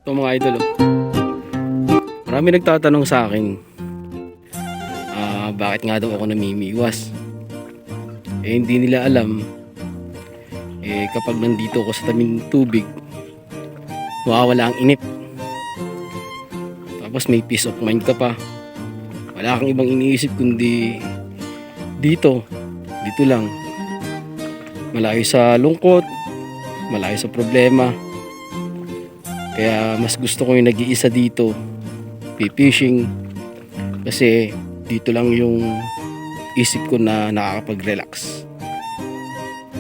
Ito mga idol, oh. Marami nagtatanong sa akin, bakit nga daw ako namimiwas. Hindi nila alam, kapag nandito ako sa tabing tubig, mawawala ang inip. Tapos may peace of mind ka pa. Wala kang ibang iniisip kundi dito lang. Malayo sa lungkot, malayo sa problema. Kaya mas gusto ko yung nag-iisa dito, fishing, kasi dito lang yung isip ko na nakakapag-relax.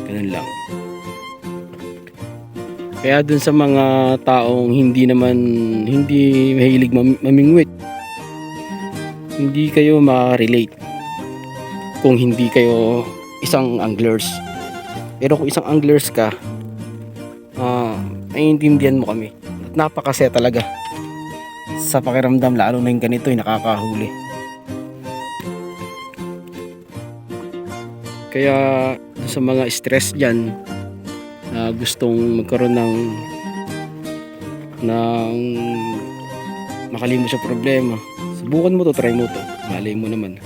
Ganun lang. Kaya dun sa mga taong hindi mahilig mamingwit, hindi kayo ma-relate kung hindi kayo isang anglers. Pero kung isang anglers ka, naiintindihan mo kami. At napakasaya talaga sa pakiramdam, lalo na yung ganito yung nakakahuli. Kaya sa mga stress dyan na gustong magkaroon ng makalimot sa problema, subukan mo to, try mo to, malay mo naman.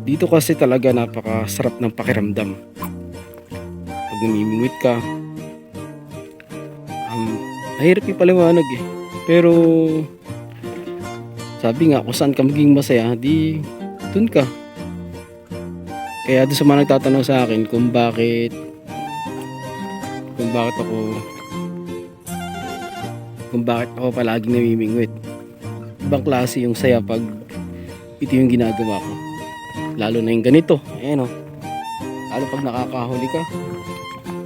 Dito kasi talaga napakasarap ng pakiramdam. Pag namimingwit ka, mahirap ipaliwanag eh. Pero sabi nga, kung saan ka maging masaya, di dun ka. Kaya doon sa mga nagtatanong sa akin kung bakit ako palaging namimingwit. Ibang klase yung saya pag ito yung ginagawa ko. Lalo na yung ganito. Ayan o. Lalo pag nakakahuli ka.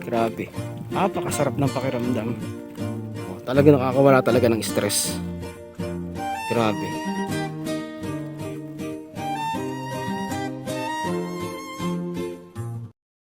Grabe. Napakasarap ng pakiramdam. Talaga nakakawala talaga ng stress. Grabe.